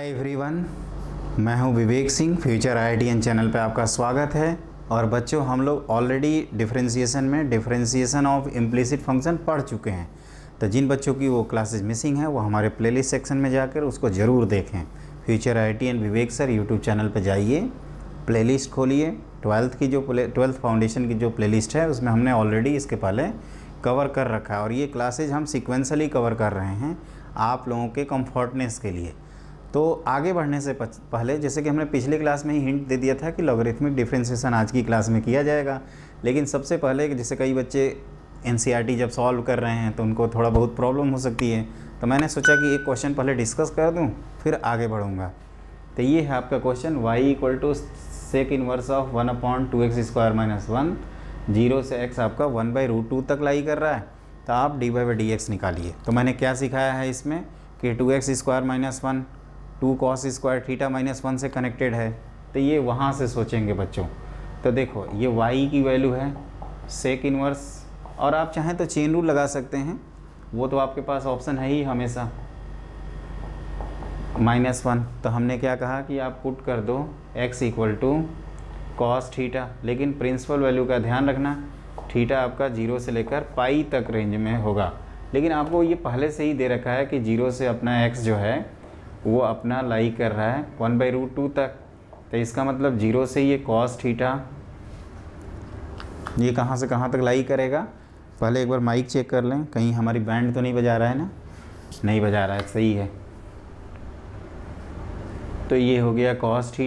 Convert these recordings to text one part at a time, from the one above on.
Hi everyone, मैं हूं Vivek Singh. Future IITN channel पे आपका स्वागत है। और बच्चों, हम लोग ऑलरेडी डिफरेंशिएशन में डिफरेंशिएशन ऑफ इम्प्लिसिट फंक्शन पढ़ चुके हैं। तो जिन बच्चों की वो क्लासेस मिसिंग है वो हमारे प्लेलिस्ट सेक्शन में जाकर उसको ज़रूर देखें। फ्यूचर IITN विवेक सर यूट्यूब चैनल पर जाइए, प्लेलिस्ट खोलिए। 12th फाउंडेशन की जो प्लेलिस्ट है उसमें हमने ऑलरेडी इसके पहले कवर कर रखा है और ये क्लासेज हम सिक्वेंसली कवर कर रहे हैं आप लोगों के कंफर्टनेस के लिए। तो आगे बढ़ने से पहले, जैसे कि हमने पिछले क्लास में ही हिंट दे दिया था कि लॉगरिथमिक डिफरेंशिएशन आज की क्लास में किया जाएगा, लेकिन सबसे पहले जैसे कई बच्चे NCERT जब सॉल्व कर रहे हैं तो उनको थोड़ा बहुत प्रॉब्लम हो सकती है, तो मैंने सोचा कि एक क्वेश्चन पहले डिस्कस कर दूं फिर आगे बढ़ूंगा। तो ये है आपका question, y = sec inverse of 1/2x² - 1, 0 से x आपका 1/√2 तक लाई कर रहा है, तो आप dy/dx निकालिए। तो मैंने क्या सिखाया है इसमें कि 2x² - 1 2 cos² θ - 1 से कनेक्टेड है, तो ये वहाँ से सोचेंगे बच्चों। तो देखो ये y की वैल्यू है सेक इनवर्स, और आप चाहें तो चेन रूल लगा सकते हैं, वो तो आपके पास ऑप्शन है ही हमेशा, -1। तो हमने क्या कहा कि आप पुट कर दो x = cos θ, लेकिन प्रिंसिपल वैल्यू का ध्यान रखना, थीटा आपका 0 से लेकर पाई तक रेंज में होगा। लेकिन आपको ये पहले से ही दे रखा है कि 0 से अपना x जो है वो अपना लाई कर रहा है 1/√2 तक, तो इसका मतलब 0 से ये cos θ ये कहाँ से कहाँ तक लाई करेगा। पहले एक बार माइक चेक कर लें, कहीं हमारी बैंड तो नहीं बजा रहा है ना, नहीं बजा रहा है, सही है। तो ये हो गया cos θ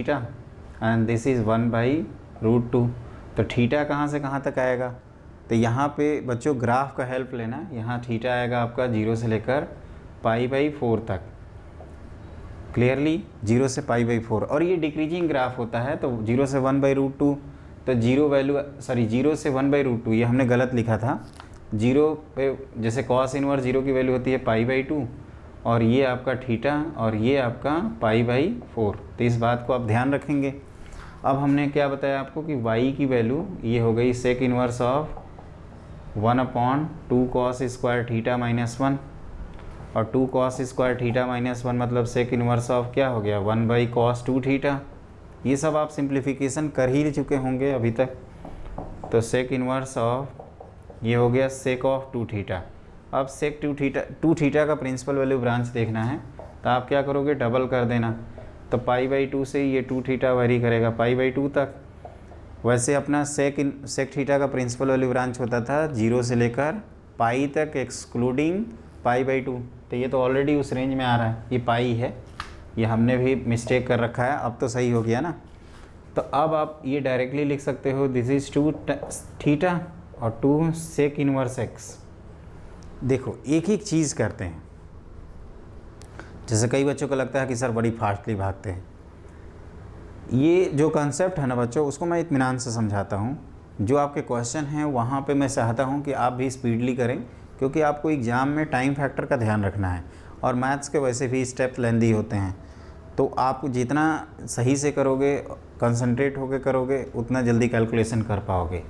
एंड दिस इज़ 1/√2। तो थीटा कहाँ से कहाँ तक आएगा, तो यहाँ पे बच्चों ग्राफ का हेल्प लेना। यहाँ थीटा आएगा आपका 0 से लेकर π/4 तक, क्लियरली 0 से π/4, और ये डिक्रीजिंग ग्राफ होता है। तो 0 से 1/√2, तो 0 से 1/√2 ये हमने गलत लिखा था। 0 पे जैसे cos इनवर्स 0 की वैल्यू होती है π/2, और ये आपका थीटा और ये आपका π/4, तो इस बात को आप ध्यान रखेंगे। अब हमने क्या बताया आपको कि y की वैल्यू ये हो गई सेक इनवर्स ऑफ 1/2 cos² θ - 1, और 2 cos² θ - 1 मतलब सेक इनवर्स ऑफ क्या हो गया 1/cos 2θ। ये सब आप सिंप्लीफिकेशन कर ही चुके होंगे अभी तक। तो सेक इनवर्स ऑफ ये हो गया सेक ऑफ 2θ। अब सेक 2θ का प्रिंसिपल वैल्यू ब्रांच देखना है, तो आप क्या करोगे, डबल कर देना। तो π/2 से ये 2θ वेरी करेगा π/2 तक। वैसे अपना सेक θ का प्रिंसिपल वैल्यू ब्रांच होता था 0 से लेकर पाई तक एक्सक्लूडिंग π/2, तो ये तो ऑलरेडी उस रेंज में आ रहा है, ये पाई है, ये हमने भी मिस्टेक कर रखा है, अब तो सही हो गया ना। तो अब आप ये डायरेक्टली लिख सकते हो, दिस इज़ 2θ और 2 सेक इनवर्स x। देखो एक एक चीज़ करते हैं, जैसे कई बच्चों को लगता है कि सर बड़ी फास्टली भागते हैं। ये जो कंसेप्ट है ना बच्चों, उसको मैं इत्मीनान से समझाता हूँ। जो आपके क्वेश्चन हैं वहाँ पे मैं चाहता हूँ कि आप भी स्पीडली करें, क्योंकि आपको एग्ज़ाम में टाइम फैक्टर का ध्यान रखना है, और मैथ्स के वैसे भी स्टेप लेंदी होते हैं। तो आप जितना सही से करोगे, कंसंट्रेट होकर करोगे, उतना जल्दी कैलकुलेशन कर पाओगे।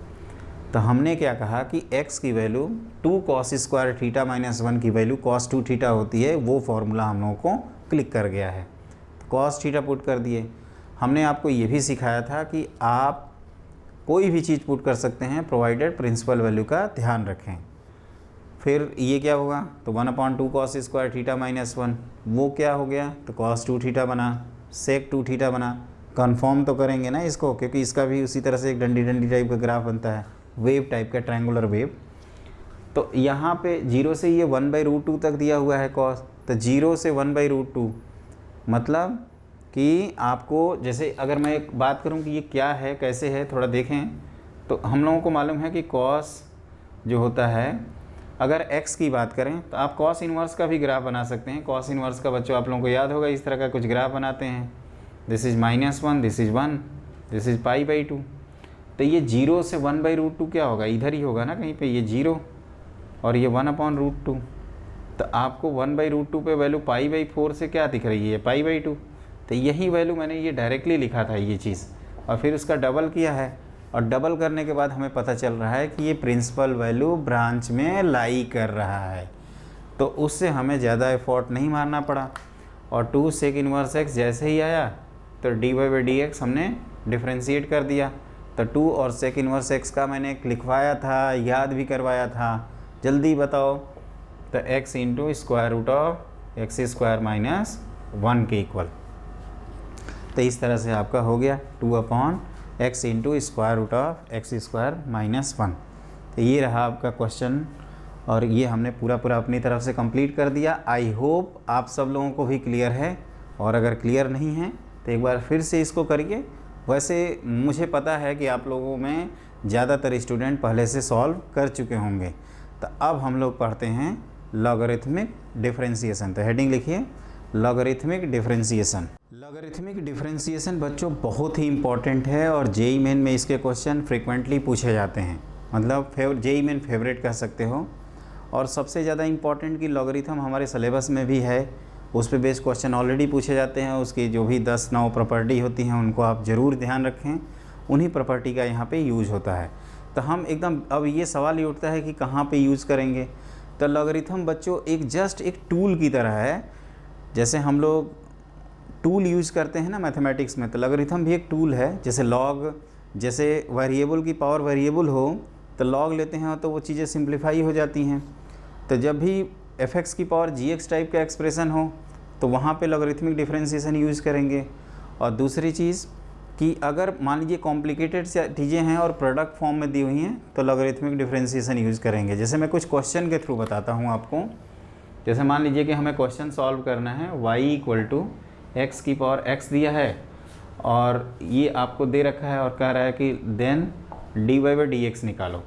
तो हमने क्या कहा कि x की वैल्यू 2 cos² θ - 1 की वैल्यू cos 2θ होती है, वो फॉर्मूला हम लोगों को क्लिक कर गया है। cos θ पुट कर दिए। हमने आपको ये भी सिखाया था कि आप कोई भी चीज़ पुट कर सकते हैं प्रोवाइडेड प्रिंसिपल वैल्यू का ध्यान रखें। फिर ये क्या होगा, तो 1/2 cos² θ - 1 वो क्या हो गया, तो cos 2θ बना, सेक 2θ बना। कंफर्म तो करेंगे ना इसको, क्योंकि इसका भी उसी तरह से एक डंडी डंडी टाइप का ग्राफ बनता है, वेव टाइप का, ट्रायंगुलर वेव। तो यहाँ पे 0 से ये 1/√2 तक दिया हुआ है cos, तो 0 से 1/√2 मतलब कि आपको, जैसे अगर मैं एक बात करूँ कि ये क्या है कैसे है थोड़ा देखें, तो हम लोगों को मालूम है कि cos जो होता है, अगर x की बात करें तो आप cos इनवर्स का भी ग्राफ बना सकते हैं। cos इनवर्स का बच्चों आप लोगों को याद होगा, इस तरह का कुछ ग्राफ बनाते हैं, this is -1, this is 1, this is π/2। तो ये 0 से 1/√2 क्या होगा, इधर ही होगा ना कहीं पे, ये 0 और ये 1/√2। तो आपको 1/√2 पे वैल्यू π/4 से क्या दिख रही है, π/2। तो यही वैल्यू मैंने ये डायरेक्टली लिखा था ये चीज़, और फिर उसका डबल किया है, और डबल करने के बाद हमें पता चल रहा है कि ये प्रिंसिपल वैल्यू ब्रांच में लाई कर रहा है, तो उससे हमें ज़्यादा एफर्ट नहीं मारना पड़ा। और 2 सेक इनवर्स एक्स जैसे ही आया तो D Y by D X हमने डिफ्रेंशिएट कर दिया। तो 2 और सेक इनवर्स एक्स का मैंने लिखवाया था, याद भी करवाया था, जल्दी बताओ। तो x into square root of X square minus 1 के इक्वल। तो इस तरह से आपका हो गया 2/x into square root of X square minus 1। तो ये रहा आपका क्वेश्चन और ये हमने पूरा अपनी तरफ से कंप्लीट कर दिया। आई होप आप सब लोगों को भी क्लियर है, और अगर क्लियर नहीं है तो एक बार फिर से इसको करिए। वैसे मुझे पता है कि आप लोगों में ज़्यादातर स्टूडेंट पहले से सॉल्व कर चुके होंगे। तो अब हम लोग पढ़ते हैं लॉगरिथमिक डिफरेंशिएशन। तो हेडिंग लिखिए लॉगरिथमिक डिफरेंशिएशन। लॉगरिथमिक डिफरेंशिएशन बच्चों बहुत ही इंपॉर्टेंट है और जेईई मेन में इसके क्वेश्चन फ्रीक्वेंटली पूछे जाते हैं, मतलब जेईई मेन फेवरेट कह सकते हो। और सबसे ज़्यादा इम्पॉर्टेंट कि लॉगरिथम हमारे सिलेबस में भी है, उस पे बेस्ड क्वेश्चन ऑलरेडी पूछे जाते हैं। उसकी जो भी 10-9 प्रॉपर्टी होती हैं उनको आप ज़रूर ध्यान रखें, उन्हीं प्रॉपर्टी का यहाँ पे यूज होता है। तो हम एकदम अब ये सवाल ये उठता है कि कहाँ पे यूज़ करेंगे। तो लॉगरिथम बच्चों एक टूल की तरह है। जैसे हम लोग टूल यूज़ करते हैं ना मैथमेटिक्स में, तो लॉगरिथम भी एक टूल है। जैसे लॉग, जैसे वेरिएबल की पावर वेरिएबल हो तो लॉग लेते हैं तो वो चीज़ें सिंप्लीफाई हो जाती हैं। तो जब भी f(x) की पावर gx टाइप का एक्सप्रेशन हो तो वहाँ पे लॉगरिथमिक डिफरेंशिएशन यूज़ करेंगे। और दूसरी चीज़ कि अगर मान लीजिए कॉम्प्लिकेटेड चीज़ें हैं और प्रोडक्ट फॉर्म में दी हुई हैं तो लॉगरिथमिक डिफरेंशिएशन यूज़ करेंगे। जैसे मैं कुछ क्वेश्चन के थ्रू बताता हूँ आपको। जैसे मान लीजिए कि हमें क्वेश्चन सॉल्व करना है y = x की पावर x दिया है और ये आपको दे रखा है और कह रहा है कि देन dy बाई dx निकालो।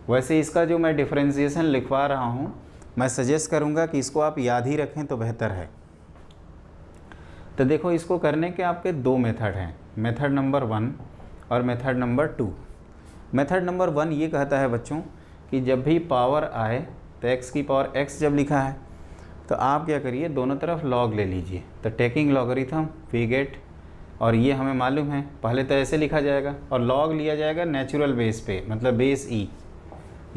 वैसे इसका जो मैं डिफरेंशिएशन लिखवा रहा हूँ, मैं सजेस्ट करूँगा कि इसको आप याद ही रखें तो बेहतर है। तो देखो, इसको करने के आपके 2 मेथड हैं, मेथड नंबर 1 और मेथड नंबर 2। मेथड नंबर 1 ये कहता है बच्चों कि जब भी पावर आए तो x की पावर x जब लिखा है तो आप क्या करिए, दोनों तरफ लॉग ले लीजिए। तो टेकिंग लॉगरिथम वी गेट, और ये हमें मालूम है पहले तो ऐसे लिखा जाएगा और लॉग लिया जाएगा नेचुरल बेस पे, मतलब बेस e।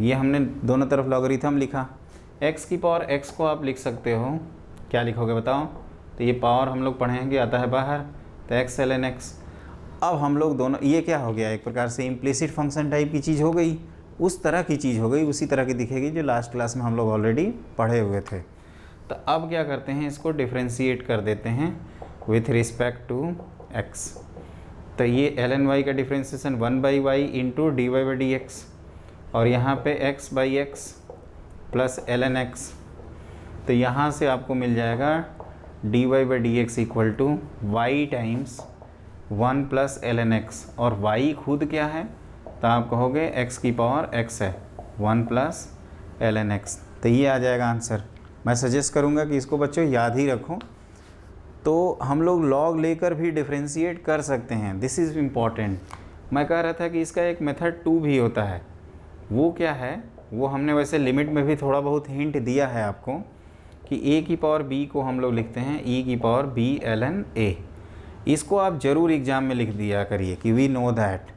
ये हमने दोनों तरफ लॉगरिथम लिखा। x की पावर x को आप लिख सकते हो, क्या लिखोगे बताओ। तो ये पावर हम लोग पढ़ेंगे आता है बाहर, तो x ln x। अब हम लोग दोनों, ये क्या हो गया, एक प्रकार से इम्प्लिसिट फंक्शन टाइप की चीज़ हो गई, उस तरह की चीज़ हो गई, उसी तरह की दिखेगी जो लास्ट क्लास में हम लोग ऑलरेडी पढ़े हुए थे। तो अब क्या करते हैं, इसको डिफ्रेंशिएट कर देते हैं विथ रिस्पेक्ट टू x। तो ये ln y का differentiation 1/y into dy by dx, और यहाँ पे x/x प्लस ln x। तो यहाँ से आपको मिल जाएगा dy by dx equal to y times 1 plus ln x, और y खुद क्या है, तो आप कहोगे x की पावर x है 1 प्लस ln x। तो ये आ जाएगा आंसर। मैं सजेस्ट करूँगा कि इसको बच्चों याद ही रखो। तो हम लोग लॉग लेकर भी डिफ्रेंशिएट कर सकते हैं, दिस इज़ इम्पॉर्टेंट। मैं कह रहा था कि इसका एक मेथड 2 भी होता है, वो क्या है, वो हमने वैसे लिमिट में भी थोड़ा बहुत हिंट दिया है आपको कि a की पावर b को हम लोग लिखते हैं e की पावर b ln a। इसको आप ज़रूर एग्ज़ाम में लिख दिया करिए कि वी नो दैट।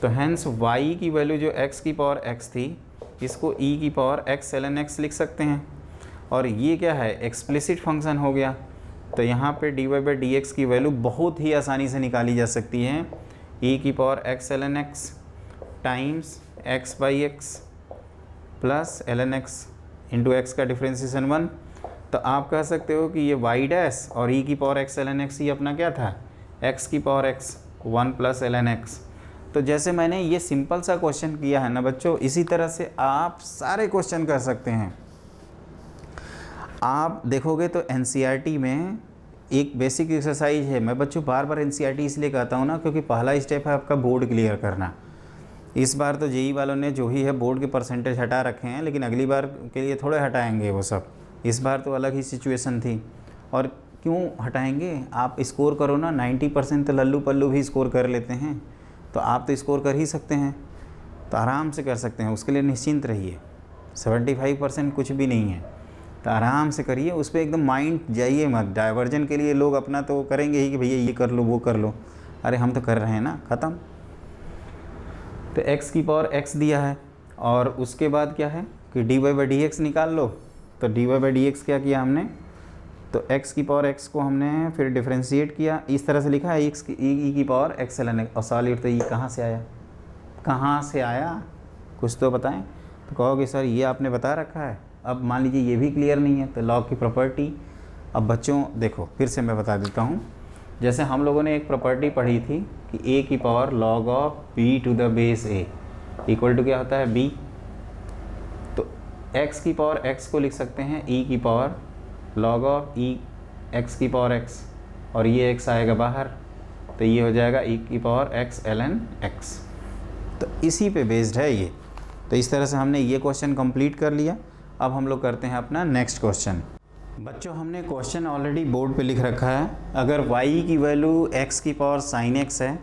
तो हैंस y की वैल्यू जो x की पावर x थी, इसको e की पावर x ln x लिख सकते हैं। और ये क्या है, एक्सप्लिसिट फंक्शन हो गया। तो यहाँ पे dy बाई dx की वैल्यू बहुत ही आसानी से निकाली जा सकती है, e की power x ln x times x/x plus ln x into x का डिफ्रेंशिएशन 1। तो आप कह सकते हो कि ये y डैश और e की पावर x ln x, ये अपना क्या था, x की power x 1 plus ln x। तो जैसे मैंने ये सिंपल सा क्वेश्चन किया है ना बच्चों, इसी तरह से आप सारे क्वेश्चन कर सकते हैं। आप देखोगे तो एनसीईआरटी में एक बेसिक एक्सरसाइज है। मैं बच्चों बार बार एनसीईआरटी इसलिए कहता हूँ ना, क्योंकि पहला स्टेप है आपका बोर्ड क्लियर करना। इस बार तो जेईई वालों ने जो ही है बोर्ड के परसेंटेज हटा रखे हैं, लेकिन अगली बार के लिए थोड़े हटाएंगे वो सब। इस बार तो अलग ही सिचुएशन थी। और क्यों हटाएंगे, आप स्कोर करो ना, 90% तो लल्लू पल्लू भी स्कोर कर लेते हैं, तो आप तो स्कोर कर ही सकते हैं, तो आराम से कर सकते हैं। उसके लिए निश्चिंत रहिए, 75% कुछ भी नहीं है, तो आराम से करिए। उस पर एकदम माइंड जाइए मत। डाइवर्जन के लिए लोग अपना तो करेंगे ही कि भैया ये कर लो वो कर लो, अरे हम तो कर रहे हैं ना, ख़त्म। तो x की पावर x दिया है और उसके बाद क्या है कि dy बाई dx निकाल लो। तो dy बाई dx क्या किया हमने, तो x की पावर x को हमने फिर डिफ्रेंशिएट किया, इस तरह से लिखा है x की e की पावर x ln x। और सॉलिड तो ये कहाँ से आया, कहाँ से आया, कुछ तो बताएं। तो कहोगे सर ये आपने बता रखा है। अब मान लीजिए ये भी क्लियर नहीं है, तो लॉग की प्रॉपर्टी। अब बच्चों देखो फिर से मैं बता देता हूँ, जैसे हम लोगों ने एक प्रॉपर्टी पढ़ी थी कि a की power log of b to the base a equal to क्या होता है b। तो x की पावर x को लिख सकते हैं e की power log of e x की पावर x, और ये x आएगा बाहर, तो ये हो जाएगा e की पावर x ln x। तो इसी पे बेस्ड है ये। तो इस तरह से हमने ये क्वेश्चन कंप्लीट कर लिया। अब हम लोग करते हैं अपना नेक्स्ट क्वेश्चन। बच्चों हमने क्वेश्चन ऑलरेडी बोर्ड पे लिख रखा है। अगर y की वैल्यू x की पावर sin x है,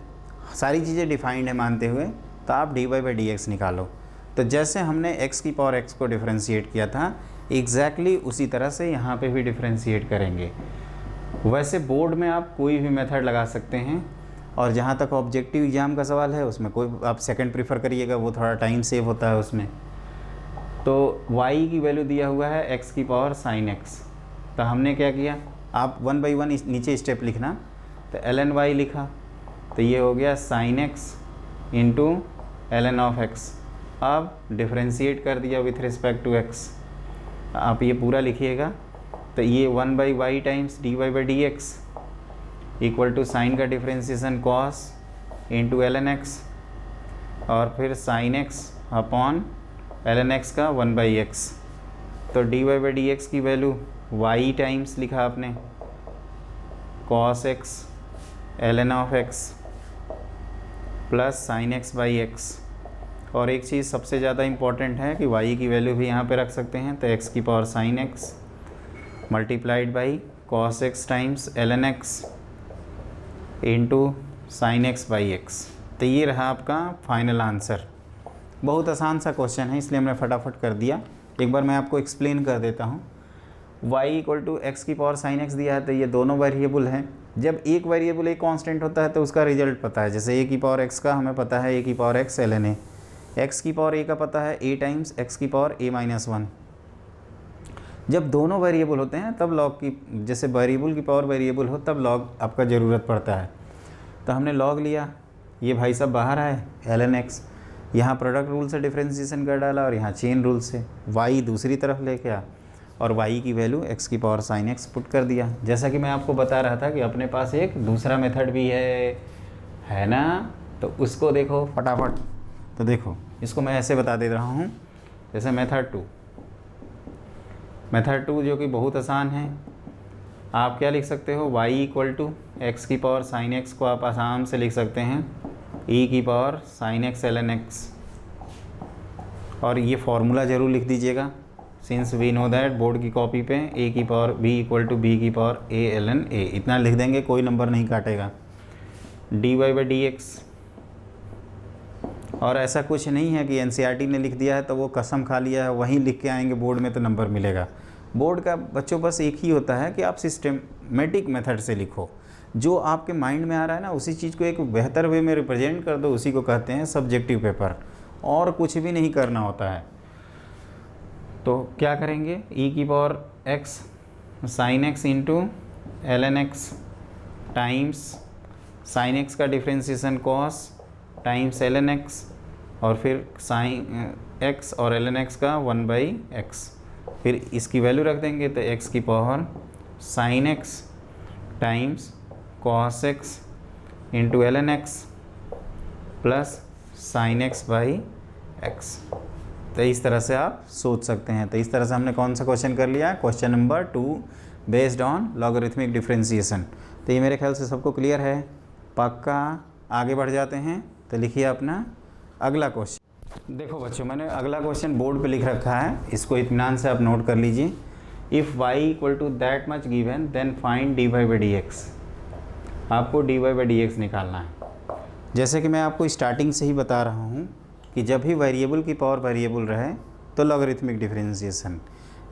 सारी चीज़ें डिफाइंड है मानते हुए, तो आप dy/dx निकालो। तो जैसे हमने x की पावर x को डिफ्रेंशिएट किया था, एग्जैक्टली उसी तरह से यहाँ पे भी डिफ्रेंशिएट करेंगे। वैसे बोर्ड में आप कोई भी मेथड लगा सकते हैं, और जहाँ तक ऑब्जेक्टिव एग्जाम का सवाल है उसमें कोई आप सेकंड प्रीफर करिएगा, वो थोड़ा टाइम सेव होता है उसमें। तो y की वैल्यू दिया हुआ है x की पावर sin x, तो हमने क्या किया, आप 1 बाई 1 नीचे स्टेप लिखना, तो ln y लिखा, तो ये हो गया sin x into ln of x। अब डिफ्रेंशिएट कर दिया विथ रिस्पेक्ट टू x, आप ये पूरा लिखिएगा। तो ये 1 by Y times dy/dx equal to sine का differentiation cos into ln x, और फिर sin x upon ln x का 1 बाई x। तो dy/dx की वैल्यू y टाइम्स लिखा आपने cos x ln of x plus sin x by x। और एक चीज़ सबसे ज़्यादा इम्पॉर्टेंट है कि y की वैल्यू भी यहाँ पे रख सकते हैं, तो x की power sin x multiplied by cos x times ln x into sin x by x। तो ये रहा आपका फाइनल आंसर। बहुत आसान सा क्वेश्चन है, इसलिए हमने फटाफट कर दिया। एक बार मैं आपको एक्सप्लेन कर देता हूँ। y इक्वल टू एक्स की पावर sin x दिया है, तो ये दोनों वेरिएबल हैं। जब एक वेरिएबल एक कांस्टेंट होता है तो उसका रिजल्ट पता है। जैसे a की पावर x का हमें पता है a की power x ln a, x की पावर a का पता है a टाइम्स x की पावर a-1। जब दोनों वेरिएबल होते हैं तब लॉग की, जैसे वेरिएबल की पावर वेरिएबल हो तब लॉग आपका ज़रूरत पड़ता है। तो हमने लॉग लिया, ये भाई साहब बाहर आए ln x, यहाँ प्रोडक्ट रूल से डिफ्रेंशिएशन कर डाला और यहाँ चेन रूल से y दूसरी तरफ लेके आ, और y की वैल्यू x की पावर sin x पुट कर दिया। जैसा कि मैं आपको बता रहा था कि अपने पास एक दूसरा मेथड भी है ना, तो उसको देखो फटाफट। तो देखो इसको मैं ऐसे बता दे रहा हूँ, जैसे मेथड टू जो कि बहुत आसान है। आप क्या लिख सकते हो, y इक्वल टू एक्स की पावर sin x को आप आसाम से लिख सकते हैं e की power sin x ln x, और ये फार्मूला ज़रूर लिख दीजिएगा, since we know that board की कॉपी पे a की power b equal to b की पावर a ln a, इतना लिख देंगे, कोई नंबर नहीं काटेगा। dy/dx, और ऐसा कुछ नहीं है कि NCERT ने लिख दिया है तो वो कसम खा लिया है, वहीं लिख के आएंगे बोर्ड में तो नंबर मिलेगा। बोर्ड का बच्चों बस एक ही होता है कि आप सिस्टमेटिक मेथड से लिखो, जो आपके माइंड में आ रहा है ना उसी चीज़ को एक बेहतर वे में रिप्रेजेंट कर दो, उसी को कहते हैं सब्जेक्टिव पेपर, और कुछ भी नहीं करना होता है। तो क्या करेंगे, e की power x sin x into ln x times sin x का differentiation cos times ln x, और फिर sin x और ln x का 1 बाई x, फिर इसकी वैल्यू रख देंगे तो x की power sin x times cos x into ln x plus sin x by x। तो इस तरह से आप सोच सकते हैं। तो इस तरह से हमने कौन सा क्वेश्चन कर लिया, question number 2 based on logarithmic differentiation. तो ये मेरे ख्याल से सबको क्लियर है, पक्का। आगे बढ़ जाते हैं, तो लिखिए अपना अगला क्वेश्चन। देखो बच्चों, मैंने अगला क्वेश्चन बोर्ड पे लिख रखा है, इसको इत्मीनान से आप नोट कर लीजिए। If y equal to that much given then find dy/dx। आपको dy/dx निकालना है। जैसे कि मैं आपको स्टार्टिंग से ही बता रहा हूँ कि जब भी वेरिएबल की पावर वेरिएबल रहे तो लॉगरिथमिक डिफ्रेंशिएशन,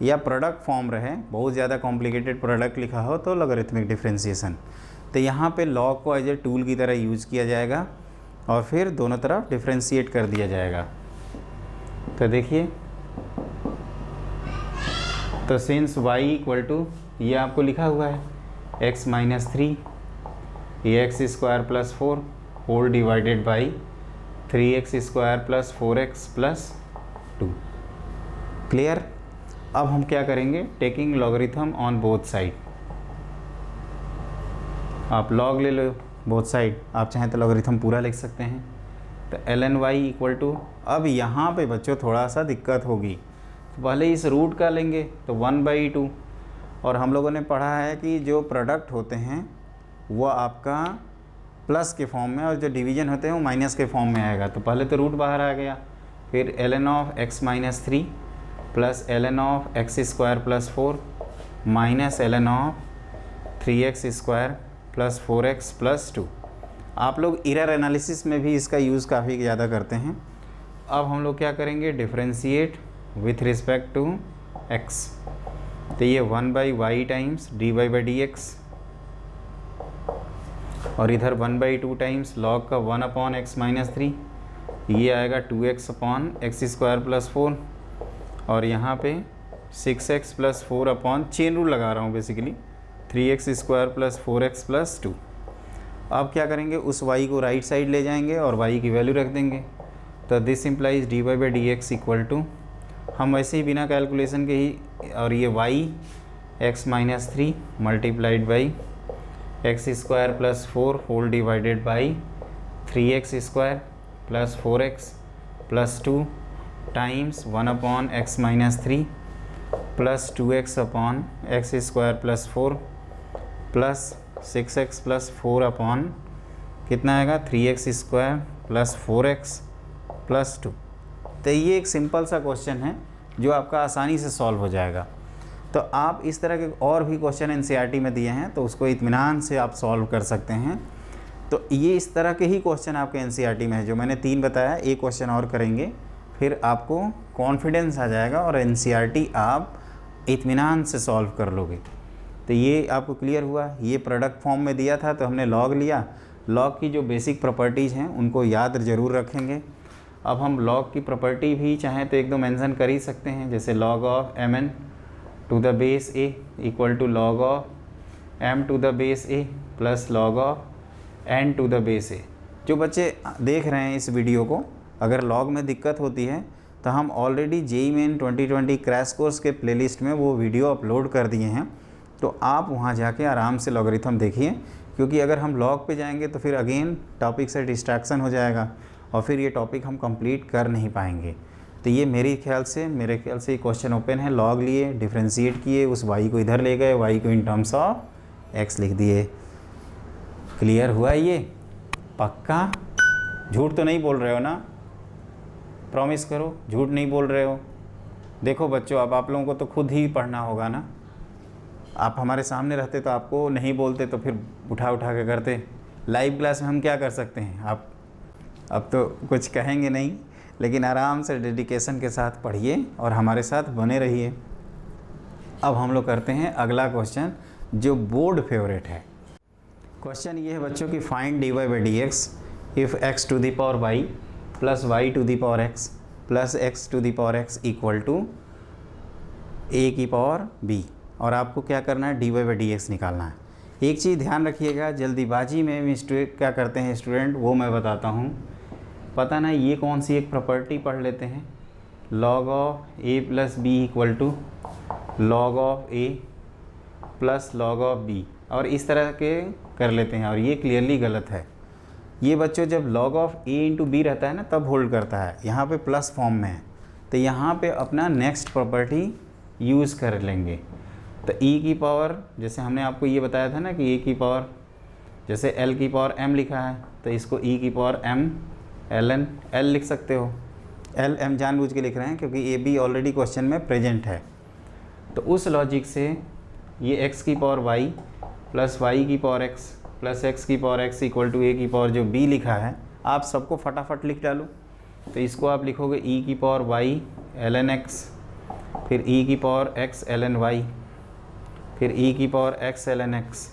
या प्रोडक्ट फॉर्म रहे, बहुत ज़्यादा कॉम्प्लिकेटेड प्रोडक्ट लिखा हो तो लॉगरिथमिक डिफ्रेंशिएशन। तो यहाँ पे लॉग को एज ए टूल की तरह यूज़ किया जाएगा और फिर दोनों तरफ डिफ्रेंशिएट कर दिया जाएगा। तो देखिए, तो सिंस y इक्वल टू ये आपको लिखा हुआ है x माइनस 3 ये x square plus 4 whole divided by 3x square plus 4x plus 2। Clear. अब हम क्या करेंगे, taking logarithm on both side. आप लॉग ले लो बोथ साइड, आप चाहें तो लॉगरिथम पूरा लिख सकते हैं। तो ln y इक्वल टू, अब यहाँ पे बच्चों थोड़ा सा दिक्कत होगी, तो पहले इस रूट का लेंगे तो 1/2, और हम लोगों ने पढ़ा है कि जो प्रोडक्ट होते हैं वो आपका प्लस के फॉर्म में और जो डिवीजन होते हैं वो माइनस के फॉर्म में आएगा। तो पहले तो रूट बाहर आ गया, फिर ln of x minus 3 plus ln of x square plus 4 minus ln of 3x square plus 4x plus 2। आप लोग एरर एनालिसिस में भी इसका यूज़ काफ़ी ज़्यादा करते हैं। अब हम लोग क्या करेंगे, differentiate with respect to x। तो ये 1/y टाइम्स dy/dx और इधर 1/2 टाइम्स लॉग का 1/x माइनस 3, ये आएगा 2x/x स्क्वायर प्लस 4, और यहाँ पे 6x प्लस 4 चेन रूल लगा रहा हूँ basically, 3x square plus 4x plus 2। अब क्या करेंगे, उस y को राइट साइड ले जाएंगे और y की वैल्यू रख देंगे। तो this implies dy/dx equal to, हम वैसे ही बिना कैलकुलेशन के ही, और ये y x minus 3 multiplied by x square plus 4 whole divided by 3x square plus 4x plus 2 times 1/x minus 3 plus 2x/x square plus 4 plus 6x plus 4 कितना आएगा 3x square plus 4x plus 2। तो ये एक simple सा question है जो आपका आसानी से सॉल्व हो जाएगा। तो आप इस तरह के और भी क्वेश्चन एनसीईआरटी में दिए हैं तो उसको इत्मीनान से आप सॉल्व कर सकते हैं। तो ये इस तरह के ही क्वेश्चन आपके एनसीईआरटी में है, जो मैंने 3 बताया, एक क्वेश्चन और करेंगे, फिर आपको कॉन्फिडेंस आ जाएगा और एनसीईआरटी आप इत्मीनान से सॉल्व कर लोगे। तो ये आपको क्लियर हुआ। ये प्रोडक्ट फॉर्म में दिया था तो हमने लॉग लिया, लॉग की जो बेसिक प्रॉपर्टीज़ हैं उनको याद ज़रूर रखेंगे। अब हम लॉग की प्रॉपर्टी भी चाहें तो एक दो मेंशन कर ही सकते हैं, जैसे log of mn to the base a equal to log of m to the base a plus log of n to the base a। जो बच्चे देख रहे हैं इस वीडियो को, अगर लॉग में दिक्कत होती है तो हम already JEE main 2020 crash course के प्लेलिस्ट में वो वीडियो अपलोड कर दिए हैं, तो आप वहाँ जाके आराम से लॉगरिथम देखिए, क्योंकि अगर हम लॉग पे जाएंगे तो फिर अगेन टॉपिक से डिस्ट्रैक्शन हो जाएगा और फिर ये टॉपिक हम कंप्लीट कर नहीं पाएंगे। तो ये मेरे ख्याल से ये क्वेश्चन ओपन है। लॉग लिए, डिफ्रेंशिएट किए, उस y को इधर ले गए, y को इन टर्म्स ऑफ x लिख दिए। क्लियर हुआ ये? पक्का? झूठ तो नहीं बोल रहे हो ना? प्रॉमिस करो झूठ नहीं बोल रहे हो। देखो बच्चों, अब आप लोगों को तो खुद ही पढ़ना होगा ना। आप हमारे सामने रहते तो आपको नहीं बोलते तो फिर उठा के करते। लाइव क्लास में हम क्या कर सकते हैं, आप अब तो कुछ कहेंगे नहीं, लेकिन आराम से डेडिकेशन के साथ पढ़िए और हमारे साथ बने रहिए। अब हम लोग करते हैं अगला क्वेश्चन जो बोर्ड फेवरेट है। क्वेश्चन ये है बच्चों की, find dy/dx if x to the power y plus y to the power x plus x to the power x equal to a की पावर b। और आपको क्या करना है, dy/dx निकालना है। एक चीज़ ध्यान रखिएगा, जल्दीबाजी में क्या करते हैं स्टूडेंट, वो मैं बताता हूँ। पता ना ये कौन सी एक प्रॉपर्टी पढ़ लेते हैं, log of a plus B equal to log of a plus log of b, और इस तरह के कर लेते हैं, और ये क्लियरली गलत है। ये बच्चों जब log of a into b रहता है ना तब होल्ड करता है, यहाँ पे प्लस फॉर्म में है, तो यहाँ पे अपना नेक्स्ट प्रॉपर्टी यूज़ कर लेंगे। तो e की पावर, जैसे हमने आपको ये बताया था ना कि e की पावर, जैसे l की पावर m लिखा है तो इसको e की पावर m ln l लिख सकते हो। l m जानबूझ के लिख रहे हैं क्योंकि ए बी ऑलरेडी क्वेश्चन में प्रेजेंट है। तो उस लॉजिक से ये x की पावर y प्लस y की पावर x प्लस x की power x equal to a की पावर जो b लिखा है, आप सबको फटाफट लिख डालो। तो इसको आप लिखोगे e की पावर y ln x, फिर e की पावर x ln y, फिर e की power x ln x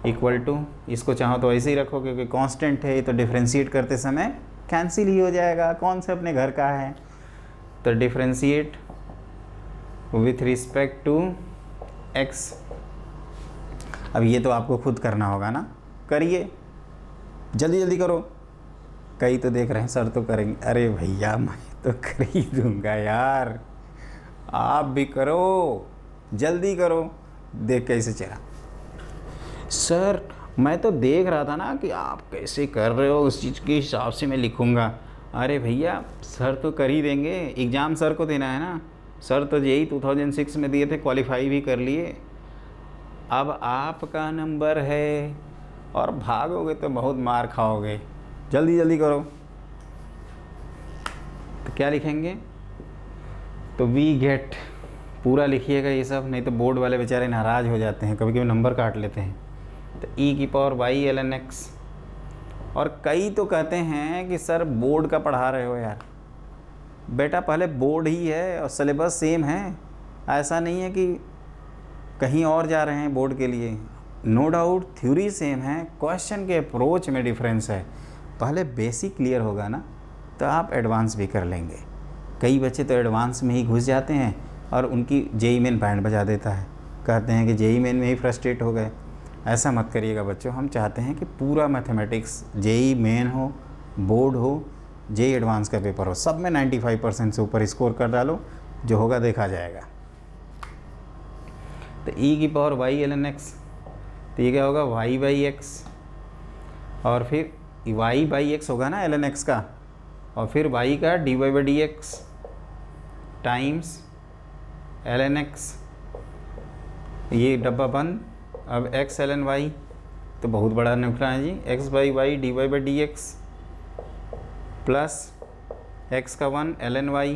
equal to, इसको चाहो तो ऐसे ही रखो क्योंकि कांस्टेंट है, तो डिफ्रेंशिएट करते समय कैंसिल ही हो जाएगा, कौन से अपने घर का है। तो differentiate with respect to x अब ये तो आपको खुद करना होगा ना, करिए, जल्दी जल्दी करो। कई तो देख रहे हैं सर तो करेंगे, अरे भैया मैं तो कर ही दूँगा यार, आप भी करो, जल्दी करो। देख कैसे चला, सर मैं तो देख रहा था ना कि आप कैसे कर रहे हो, उस चीज़ के हिसाब से मैं लिखूँगा। अरे भैया सर तो कर ही देंगे, एग्ज़ाम सर को देना है ना, सर तो यही 2006 में दिए थे, क्वालिफाई भी कर लिए। अब आपका नंबर है और भागोगे तो बहुत मार खाओगे, जल्दी जल्दी करो। तो क्या लिखेंगे, तो वी गेट, पूरा लिखिएगा ये सब, नहीं तो बोर्ड वाले बेचारे नाराज़ हो जाते हैं, कभी कभी नंबर काट लेते हैं। तो ई की पावर वाई ln x। और कई तो कहते हैं कि सर बोर्ड का पढ़ा रहे हो यार, बेटा पहले बोर्ड ही है और सिलेबस सेम है, ऐसा नहीं है कि कहीं और जा रहे हैं बोर्ड के लिए। नो डाउट थ्योरी सेम है, क्वेश्चन के अप्रोच में डिफरेंस है। पहले बेसिक क्लियर होगा ना तो आप एडवांस भी कर लेंगे। कई बच्चे तो एडवांस में ही घुस जाते हैं और उनकी जेई मेन बैंड बजा देता है, कहते हैं कि जेई मेन में ही फ्रस्ट्रेट हो गए। ऐसा मत करिएगा बच्चों, हम चाहते हैं कि पूरा मैथमेटिक्स जेई मेन हो, बोर्ड हो, जेई एडवांस का पेपर हो, सब में 95% से ऊपर स्कोर कर डालो, जो होगा देखा जाएगा। तो ई की पावर वाई ln x, तो ये क्या होगा y बाई एक्स, और फिर y बाई एक्स होगा ना ln x का, और फिर y का dy by D x times ln x, ये डब्बा बंद। अब x ln y, तो बहुत बड़ा निकला है जी, x by y d Y by D x plus x का 1 ln y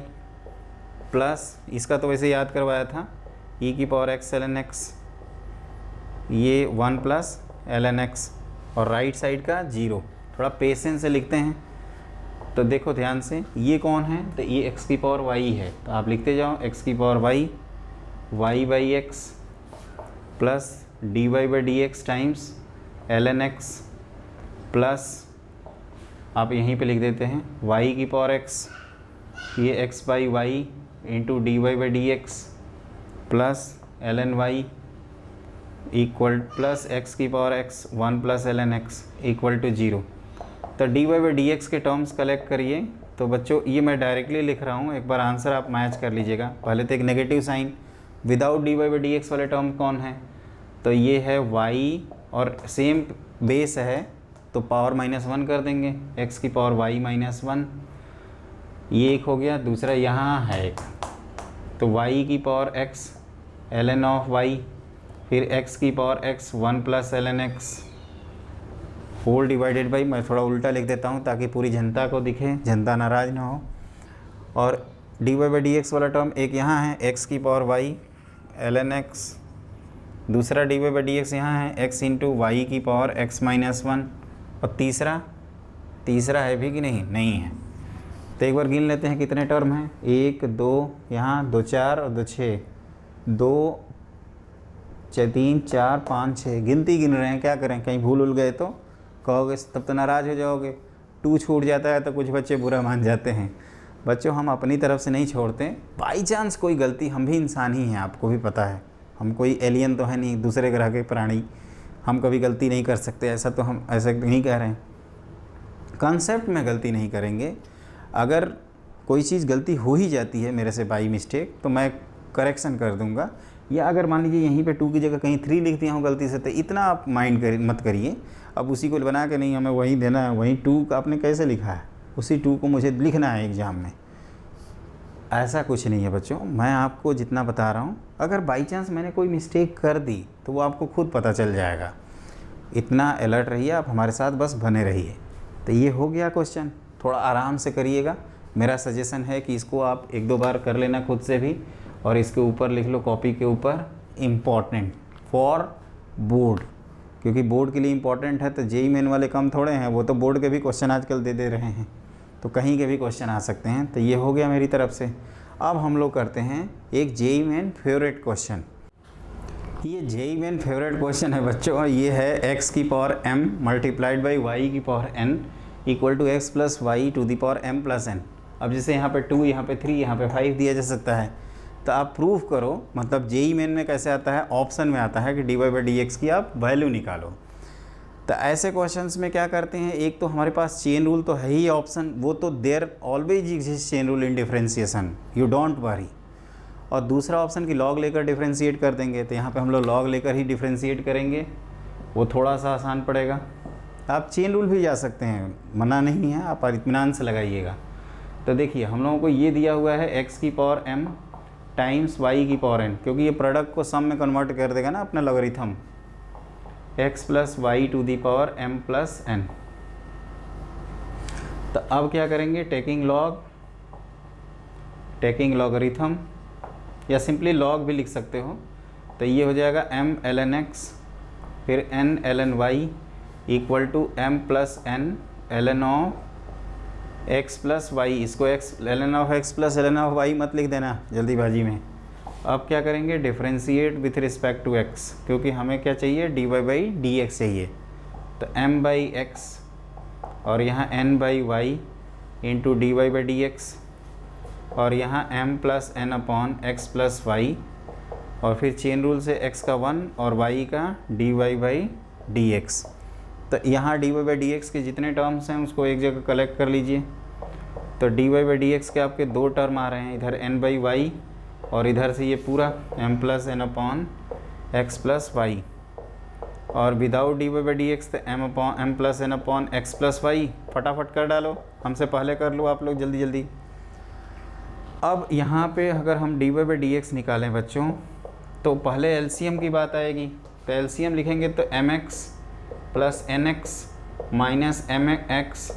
प्लस इसका तो वैसे याद करवाया था e की पावर x ln x, ये 1 प्लस ln x, और राइट साइड का 0। थोड़ा पेशेंस से लिखते हैं, तो देखो ध्यान से, ये कौन है, तो ये x की पावर y है, तो आप लिखते जाओ x की power y, y by x plus d Y by D x times ln x plus आप यहीं पे लिख देते हैं y की पावर x, ये x by y into d Y by D x plus ln y इक्वल प्लस x की power x 1 plus ln x equal to 0। तो D Y by D x के टर्म्स कलेक्ट करिए। तो बच्चों ये मैं डायरेक्टली लिख रहा हूँ, एक बार आंसर आप मैच कर लीजिएगा। पहले तो एक negative sign, without d Y by D x वाले टर्म कौन है, तो ये है y, और सेम बेस है तो पावर -1 कर देंगे, x की पावर y -1, ये एक हो गया। दूसरा यहाँ है एक, तो y की power x ln of y, फिर x की power x 1 plus ln x whole divided by, मैं थोड़ा उल्टा लिख देता हूँ ताकि पूरी जनता को दिखे, जनता नाराज़ ना हो। और d Y by D x वाला टर्म एक यहाँ है, x की पावर y ln x, दूसरा d Y by D x यहाँ है x इंटू वाई की पावर x -1, और तीसरा है भी कि नहीं है। तो एक बार गिन लेते हैं कितने टर्म हैं, 1 2 यहाँ 2 4 और 2 6, 2 3 4 5 6, गिनती गिन रहे हैं, क्या करें, कहीं भूल उल गए तो कहोगे, तब तो नाराज़ हो जाओगे। 2 छूट जाता है तो कुछ बच्चे बुरा मान जाते हैं। बच्चों हम अपनी तरफ से नहीं छोड़ते, बाई चांस कोई गलती, हम भी इंसान ही हैं, आपको भी पता है, हम कोई एलियन तो है नहीं, दूसरे ग्रह के प्राणी, हम कभी गलती नहीं कर सकते, ऐसा तो हम ऐसा नहीं कह रहे हैं। कॉन्सेप्ट में गलती नहीं करेंगे, अगर कोई चीज़ गलती हो ही जाती है मेरे से बाई मिस्टेक तो मैं करेक्शन कर दूंगा, या अगर मान लीजिए यहीं पे 2 की जगह कहीं 3 लिख दिया हूँ गलती से, तो इतना आप माइंड मत करिए। अब उसी को बना के नहीं हमें वहीं देना है, वहीं 2 का आपने कैसे लिखा है, उसी 2 को मुझे लिखना है एग्ज़ाम में, ऐसा कुछ नहीं है बच्चों। मैं आपको जितना बता रहा हूँ, अगर बाई चांस मैंने कोई मिस्टेक कर दी तो वो आपको खुद पता चल जाएगा। इतना अलर्ट रहिए आप, हमारे साथ बस बने रहिए। तो ये हो गया क्वेश्चन, थोड़ा आराम से करिएगा। मेरा सजेशन है कि इसको आप 1-2 बार कर लेना खुद से भी, और इसके ऊपर लिख लो कॉपी के ऊपर, इम्पॉर्टेंट फॉर बोर्ड, क्योंकि बोर्ड के लिए इम्पॉर्टेंट है। तो जेई मेन वाले कम थोड़े हैं, वो तो बोर्ड के भी क्वेश्चन आजकल दे रहे हैं, तो कहीं के भी क्वेश्चन आ सकते हैं। तो ये हो गया मेरी तरफ से। अब हम लोग करते हैं एक जेई मेन फेवरेट क्वेश्चन। ये जेई मेन फेवरेट क्वेश्चन है बच्चों, ये है x की power m multiplied by Y की power n equal to X plus Y to the power m plus n। अब जैसे यहाँ पे 2, यहाँ पे 3, यहाँ पे 5 दिया जा सकता है, तो आप प्रूव करो, मतलब जेई मेन में कैसे आता है, ऑप्शन में आता है कि dy/dx की आप वैल्यू निकालो। तो ऐसे क्वेश्चंस में क्या करते हैं, एक तो हमारे पास चेन रूल तो है ही ऑप्शन, वो तो there always exist chain rule in differentiation, you don't worry. और दूसरा ऑप्शन की लॉग लेकर डिफरेंशिएट कर देंगे, तो यहाँ पे हम लोग लॉग लेकर ही डिफरेंशिएट करेंगे, वो थोड़ा सा आसान पड़ेगा। आप चेन रूल भी जा सकते हैं, मना नहीं है, आप इत्मीनान से लगाइएगा। तो देखिए हम लोगों को ये दिया हुआ है x की पावर m टाइम्स y की पावर n, क्योंकि ये प्रोडक्ट को सम में कन्वर्ट कर देगा ना अपना logarithm, x plus Y to the power m plus n। तो अब क्या करेंगे, टेकिंग लॉगरिथम, या सिंपली लॉग भी लिख सकते हो। तो ये हो जाएगा m ln x फिर n ln y equal to m plus n ln of x plus y. इसको x ln of x plus ln of y मत लिख देना जल्दीबाजी में। अब क्या करेंगे, differentiate with respect to x, क्योंकि हमें क्या चाहिए, dy/dx चाहिए। तो m बाई x और यहाँ n by y into dy/dx, और यहाँ m plus n upon x plus y, और फिर चेन रूल से x का 1 और y का dy/dx। तो यहाँ dy/dx के जितने टर्म्स हैं उसको एक जगह कलेक्ट कर लीजिए। तो dy/dx के आपके दो टर्म आ रहे हैं, इधर n बाई वाई और इधर से ये पूरा m plus n upon x plus y, और विदाउट dy/dx तो m plus n upon x plus y. फटाफट कर डालो, हमसे पहले कर लो आप लोग जल्दी जल्दी। अब यहाँ पे अगर हम dy/dx निकालें बच्चों, तो पहले एलसीएम की बात आएगी। तो एलसीएम लिखेंगे तो mx plus nx minus mx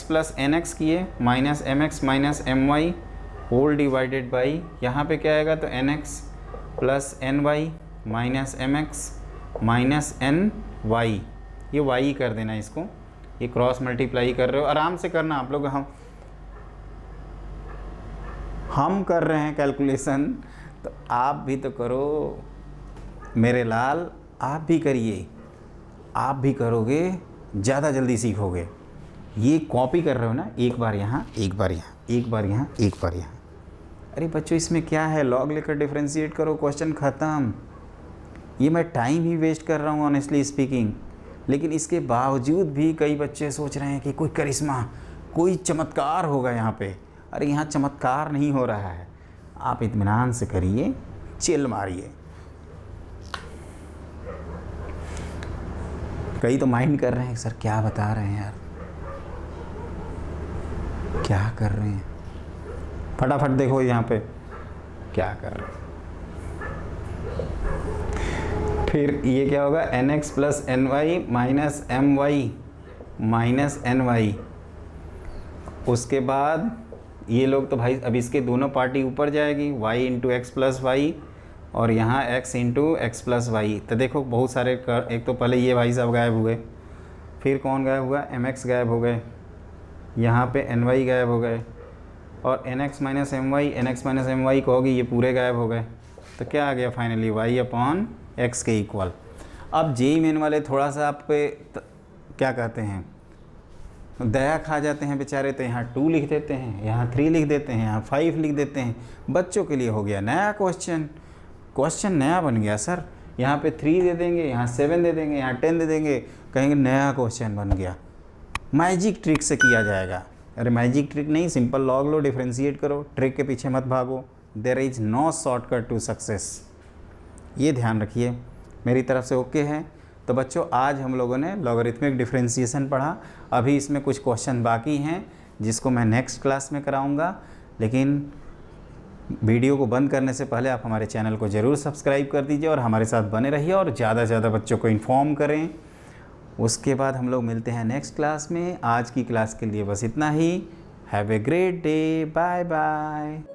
plus nx किए minus mx minus my whole divided by, यहाँ पे क्या आएगा, तो nx plus ny minus mx minus ny, ये y कर देना इसको, ये क्रॉस मल्टीप्लाई कर रहे हो, आराम से करना आप लोग। हम कर रहे हैं कैलकुलेशन, तो आप भी तो करो मेरे लाल, आप भी करिए, आप भी करोगे ज़्यादा जल्दी सीखोगे। ये कॉपी कर रहे हो ना, एक बार यहाँ एक बार यहाँ एक बार यहाँ एक बार यहाँ। अरे बच्चों इसमें क्या है, लॉग लेकर डिफरेंशिएट करो, क्वेश्चन ख़त्म। ये मैं टाइम ही वेस्ट कर रहा हूँ ऑनेस्टली स्पीकिंग, लेकिन इसके बावजूद भी कई बच्चे सोच रहे हैं कि कोई करिश्मा, कोई चमत्कार होगा यहाँ पे। अरे यहाँ चमत्कार नहीं हो रहा है, आप इत्मीनान से करिए, चिल मारिए। कई तो माइंड कर रहे हैं, सर क्या बता रहे हैं यार, क्या कर रहे हैं, फटाफट देखो यहाँ पे क्या कर रहे हैं। फिर ये क्या होगा, nx plus ny minus my minus ny। उसके बाद ये लोग तो भाई अब इसके दोनों पार्टी ऊपर जाएगी, y into x plus y और यहाँ x into x plus y. तो देखो बहुत सारे एक तो पहले ये भाई साहब गायब हुए, फिर कौन गायब हुआ, mx गायब हो गए, यहाँ पे ny गायब हो गए, और nx माइनस my कहोगे ये पूरे गायब हो गए। तो क्या आ गया फाइनली, y अपॉन x के इक्वल। अब जेई मेन वाले थोड़ा सा आप पे क्या कहते हैं, दया खा जाते हैं बेचारे, तो यहाँ 2 लिख देते हैं, यहाँ 3 लिख देते हैं, यहाँ 5 लिख देते हैं। बच्चों के लिए हो गया नया क्वेश्चन नया बन गया सर, यहाँ पे 3 दे देंगे, यहाँ 7 दे देंगे, यहाँ 10 दे देंगे, कहेंगे नया क्वेश्चन बन गया, मैजिक ट्रिक से किया जाएगा। अरे मैजिक ट्रिक नहीं, सिंपल लॉग लो, डिफरेंशिएट करो, ट्रिक के पीछे मत भागो। There is no shortcut to success, ये ध्यान रखिए। मेरी तरफ से ओके है। तो बच्चों आज हम लोगों ने लॉगरिथमिक डिफरेंशिएशन पढ़ा, अभी इसमें कुछ क्वेश्चन बाकी हैं जिसको मैं नेक्स्ट क्लास में कराऊंगा। लेकिन वीडियो को बंद करने से पहले आप हमारे चैनल को ज़रूर सब्सक्राइब कर दीजिए और हमारे साथ बने रहिए और ज़्यादा से ज़्यादा बच्चों को इन्फॉर्म करें। उसके बाद हम लोग मिलते हैं नेक्स्ट क्लास में। आज की क्लास के लिए बस इतना ही। Have a great day, bye bye.